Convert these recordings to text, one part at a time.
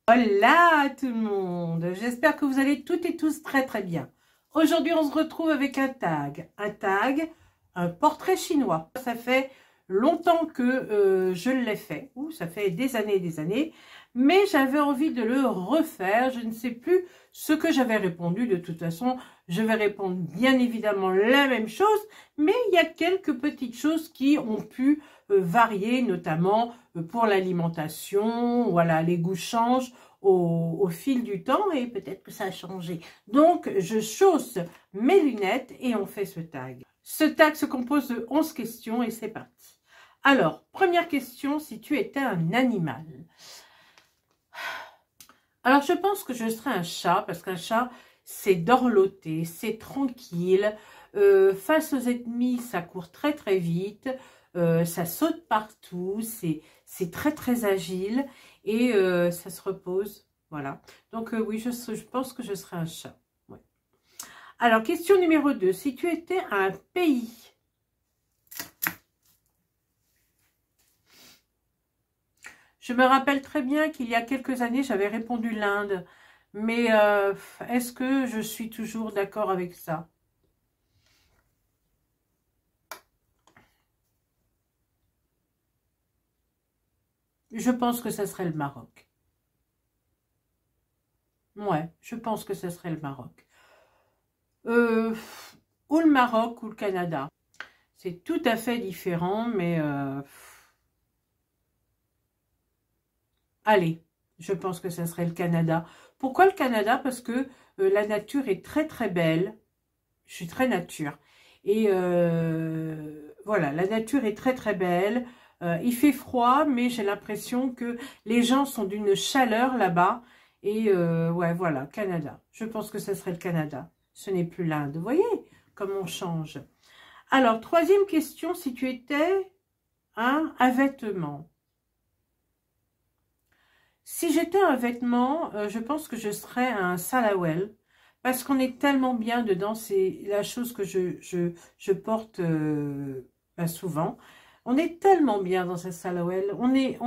Hola tout le monde, j'espère que vous allez toutes et tous très très bien. Aujourd'hui on se retrouve avec un tag, un portrait chinois. Ça fait longtemps que je l'ai fait, ça fait des années, mais j'avais envie de le refaire. Je ne sais plus ce que j'avais répondu. De toute façon, je vais répondre bien évidemment la même chose, mais il y a quelques petites choses qui ont pu varier, notamment pour l'alimentation. Voilà, les goûts changent au fil du temps et peut-être que ça a changé. Donc, je chausse mes lunettes et on fait ce tag. Ce tag se compose de 11 questions et c'est parti. Alors, première question, si tu étais un animal. Alors, je pense que je serais un chat, parce qu'un chat, c'est dorloté, c'est tranquille. Face aux ennemis, ça court très très vite, ça saute partout, c'est très très agile et ça se repose. Voilà. Donc oui, je pense que je serais un chat. Ouais. Alors, question numéro 2. Si tu étais un pays. Je me rappelle très bien qu'il y a quelques années, j'avais répondu l'Inde. Mais est-ce que je suis toujours d'accord avec ça? Je pense que ça serait le Maroc. Ouais, je pense que ça serait le Maroc. Ou le Maroc ou le Canada. C'est tout à fait différent, mais allez, je pense que ça serait le Canada. Pourquoi le Canada? Parce que la nature est très très belle. Je suis très nature. Et voilà, la nature est très très belle. Il fait froid, mais j'ai l'impression que les gens sont d'une chaleur là-bas. Et ouais, voilà, Canada. Je pense que ça serait le Canada. Ce n'est plus l'Inde. Vous voyez comme on change. Alors, troisième question, si tu étais un vêtement. Si j'étais un vêtement, je pense que je serais un salawel. Parce qu'on est tellement bien dedans, c'est la chose que je porte souvent. On est tellement bien dans un salawel. On est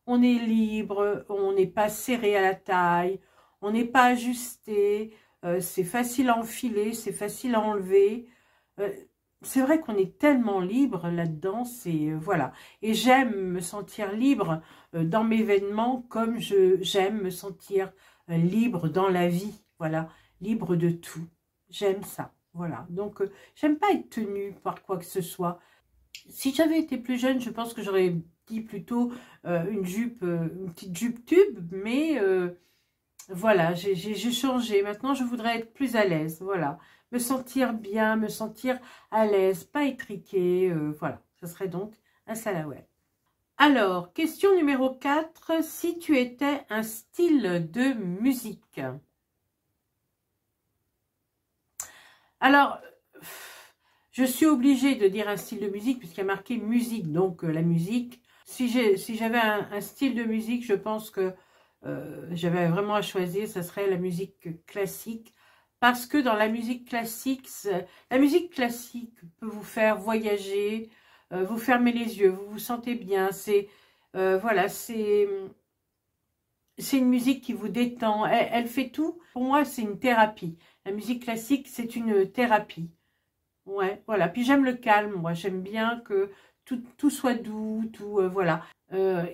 libre, on n'est pas serré à la taille, on n'est pas ajusté, c'est facile à enfiler, c'est facile à enlever. Euh, c'est vrai qu'on est tellement libre là-dedans, c'est voilà. Et j'aime me sentir libre dans mes vêtements comme j'aime me sentir libre dans la vie, voilà, libre de tout. J'aime ça, voilà. Donc, j'aime pas être tenue par quoi que ce soit. Si j'avais été plus jeune, je pense que j'aurais dit plutôt une jupe, une petite jupe tube, mais voilà, j'ai changé. Maintenant, je voudrais être plus à l'aise, voilà. Me sentir bien, me sentir à l'aise, pas étriquée, voilà. Ce serait donc un salawat. Alors, question numéro 4. Si tu étais un style de musique. Alors, je suis obligée de dire un style de musique puisqu'il y a marqué musique. Donc, la musique. Si j'avais un style de musique, je pense que j'avais vraiment à choisir, ça serait la musique classique. Parce que dans la musique classique peut vous faire voyager, vous fermez les yeux, vous vous sentez bien. C'est voilà, c'est une musique qui vous détend. Elle fait tout. Pour moi, c'est une thérapie. La musique classique, c'est une thérapie. Ouais, voilà. Puis j'aime le calme. Moi, j'aime bien que tout soit doux, tout voilà.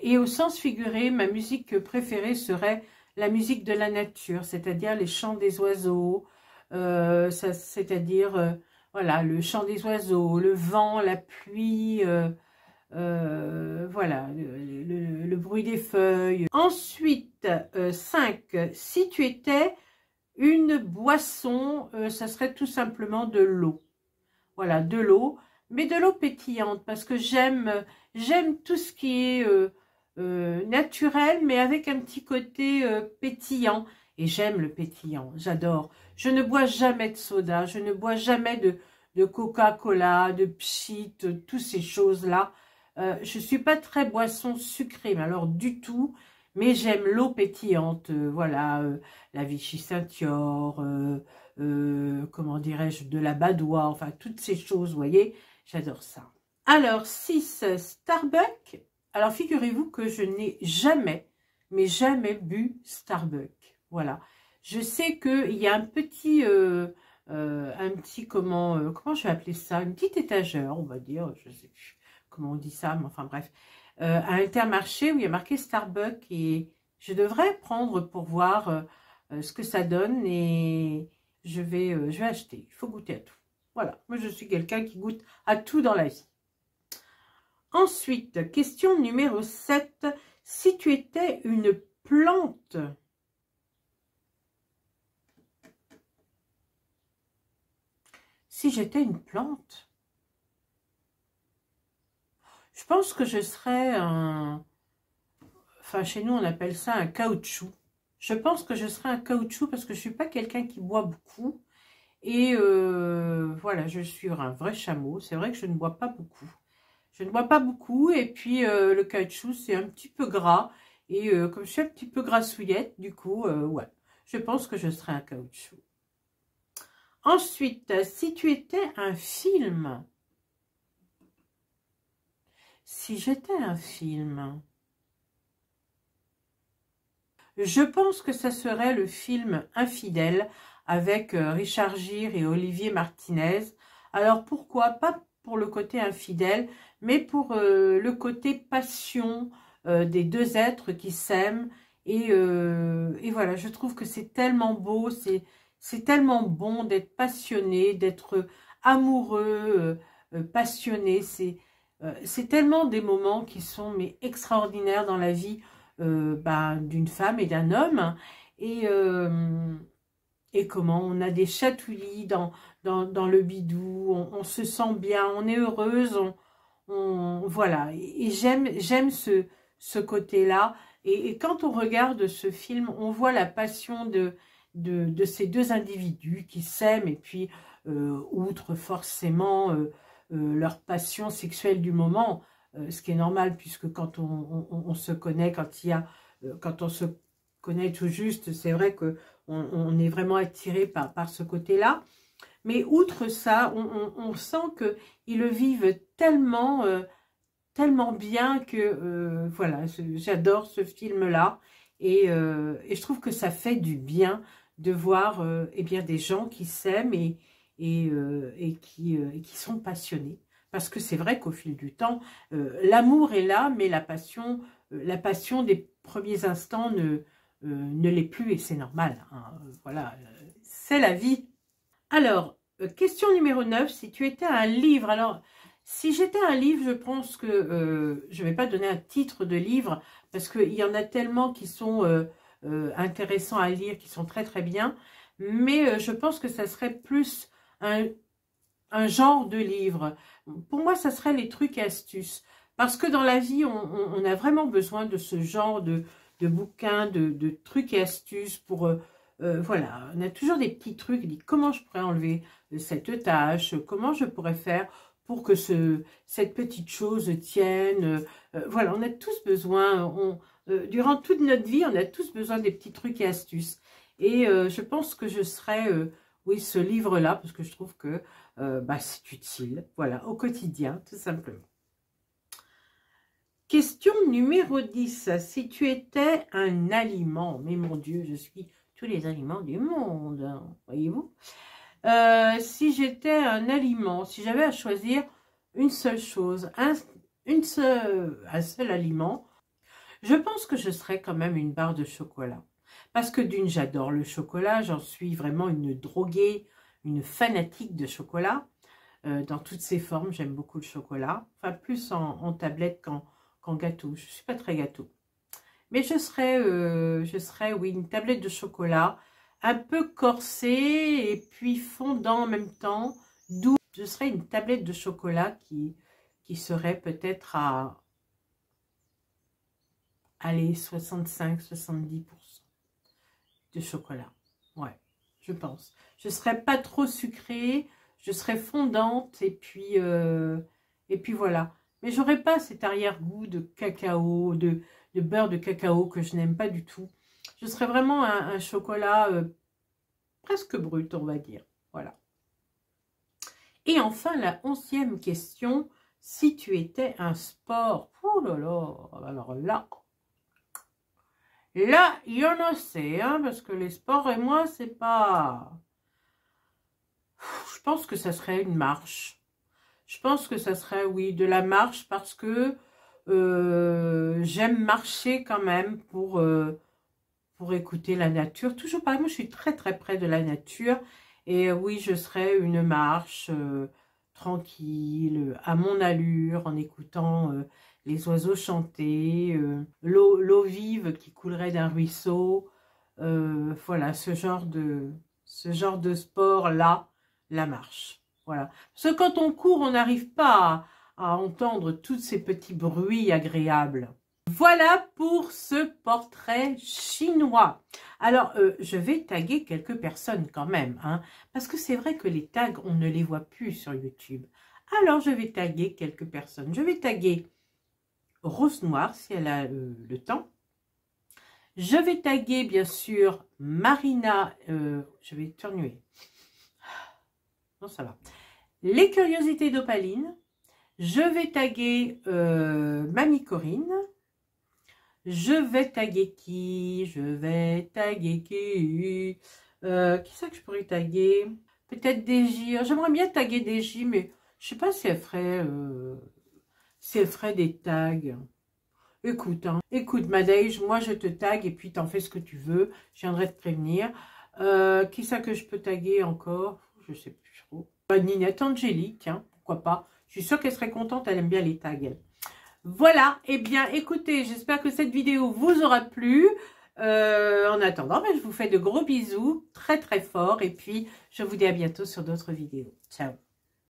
Et au sens figuré, ma musique préférée serait la musique de la nature, c'est-à-dire les chants des oiseaux, c'est-à-dire voilà, le chant des oiseaux, le vent, la pluie, voilà, le bruit des feuilles. Ensuite, 5. Si tu étais une boisson, ça serait tout simplement de l'eau. Voilà, de l'eau, mais de l'eau pétillante, parce que j'aime tout ce qui est naturel, mais avec un petit côté pétillant. Et j'aime le pétillant, j'adore. Je ne bois jamais de soda, je ne bois jamais de Coca-Cola, de Pchit, toutes ces choses-là. Je ne suis pas très boisson sucrée, mais alors du tout. Mais j'aime l'eau pétillante, voilà, la Vichy Saint-Yor, comment dirais-je, de la Badoie, enfin toutes ces choses, vous voyez, j'adore ça. Alors, 6, Starbucks. Alors, figurez-vous que je n'ai jamais mais jamais bu Starbucks. Voilà. Je sais qu'il y a un petit, comment je vais appeler ça, une petite étagère, on va dire, je sais plus comment on dit ça, mais enfin bref, à Intermarché où il y a marqué Starbucks et je devrais prendre pour voir ce que ça donne et je vais acheter. Il faut goûter à tout. Voilà, moi je suis quelqu'un qui goûte à tout dans la vie. Ensuite, question numéro 7. Si tu étais une plante, si j'étais une plante, je pense que je serais un... Enfin, chez nous, on appelle ça un caoutchouc. Je pense que je serais un caoutchouc parce que je ne suis pas quelqu'un qui boit beaucoup. Et voilà, je suis un vrai chameau. C'est vrai que je ne bois pas beaucoup. Je ne bois pas beaucoup. Et puis, le caoutchouc, c'est un petit peu gras. Et comme je suis un petit peu grassouillette, du coup, ouais. Je pense que je serais un caoutchouc. Ensuite, si tu étais un film... Si j'étais un film... Je pense que ça serait le film Infidèle avec Richard Gere et Olivier Martinez. Alors pourquoi? Pas pour le côté infidèle, mais pour le côté passion des deux êtres qui s'aiment. Et voilà, je trouve que c'est tellement beau, c'est tellement bon d'être passionné, d'être amoureux, passionné. C'est tellement des moments qui sont mais extraordinaires dans la vie d'une femme et d'un homme. Et, euh, et comment on a des chatouillis dans le bidou, on se sent bien, on est heureuse, voilà. Et j'aime ce côté-là. Et quand on regarde ce film, on voit la passion de ces deux individus qui s'aiment et puis, outre forcément leur passion sexuelle du moment, ce qui est normal puisque quand on se connaît, quand on se connaît tout juste, c'est vrai que on est vraiment attiré par ce côté-là. Mais outre ça, on sent qu'ils le vivent tellement, tellement bien que voilà, j'adore ce film-là. Et je trouve que ça fait du bien de voir eh bien, des gens qui s'aiment et qui sont passionnés. Parce que c'est vrai qu'au fil du temps, l'amour est là, mais la passion des premiers instants ne l'est plus et c'est normal. Hein. Voilà, c'est la vie. Alors, question numéro 9, si tu étais un livre, alors si j'étais un livre, je pense que je ne vais pas donner un titre de livre parce qu'il y en a tellement qui sont intéressants à lire, qui sont très très bien, mais je pense que ça serait plus un genre de livre. Pour moi, ça serait les trucs et astuces. Parce que dans la vie, on a vraiment besoin de ce genre de bouquins, de trucs et astuces pour... voilà, on a toujours des petits trucs. Dit comment je pourrais enlever cette tâche, comment je pourrais faire pour que cette petite chose tienne. Voilà, on a tous besoin, durant toute notre vie, on a tous besoin des petits trucs et astuces. Et je pense que je serais, oui, ce livre-là, parce que je trouve que c'est utile, voilà, au quotidien, tout simplement. Question numéro 10. Si tu étais un aliment, mais mon Dieu, je suis tous les aliments du monde, hein, voyez-vous. Si j'étais un aliment, si j'avais à choisir une seule chose, un seul aliment, je pense que je serais quand même une barre de chocolat. Parce que d'une, j'adore le chocolat, j'en suis vraiment une droguée, une fanatique de chocolat. Dans toutes ses formes, j'aime beaucoup le chocolat. Enfin, plus en tablette qu'en gâteau. Je ne suis pas très gâteau. Mais je serais, oui, une tablette de chocolat, un peu corsée et puis fondant en même temps, doux. Je serais une tablette de chocolat qui serait peut-être à, allez, 65-70% de chocolat. Ouais, je pense. Je ne serais pas trop sucrée, je serais fondante et puis voilà. Mais j'aurais pas cet arrière-goût de cacao, de beurre de cacao que je n'aime pas du tout. Je serais vraiment un chocolat presque brut, on va dire. Voilà. Et enfin, la 11e question, si tu étais un sport. Oh là là, alors là, Là, yo no sais, hein, parce que les sports et moi, c'est pas... Je pense que ça serait une marche. Je pense que ça serait, oui, de la marche parce que j'aime marcher quand même pour écouter la nature. Toujours pareil, moi je suis très très près de la nature. Et oui, je serais une marche tranquille, à mon allure, en écoutant les oiseaux chanter, l'eau vive qui coulerait d'un ruisseau. Voilà, ce genre de sport-là, la marche. Voilà. Parce que quand on court, on n'arrive pas à entendre tous ces petits bruits agréables. Voilà pour ce portrait chinois. Alors, je vais taguer quelques personnes quand même, hein, parce que c'est vrai que les tags, on ne les voit plus sur YouTube. Alors, je vais taguer quelques personnes. Je vais taguer Rose Noire, si elle a le temps. Je vais taguer, bien sûr, Marina. Je vais éternuer. Non, ça va. Les curiosités d'Opaline. Je vais taguer Mamie Corinne. Je vais taguer qui? Je vais taguer qui? Qui ça que je pourrais taguer? Peut-être Déji. J'aimerais bien taguer Déji, mais je sais pas si elle ferait des tags. Écoute, hein. Écoute, Madège, moi je te tag et puis t'en fais ce que tu veux. Je viendrai te prévenir. Qui ça que je peux taguer encore? Je sais plus trop. Ninette Angélique, hein, pourquoi pas. Je suis sûre qu'elle serait contente, elle aime bien les tags, elle. Voilà, eh bien, écoutez, j'espère que cette vidéo vous aura plu. En attendant, je vous fais de gros bisous, très très forts. Et puis, je vous dis à bientôt sur d'autres vidéos. Ciao.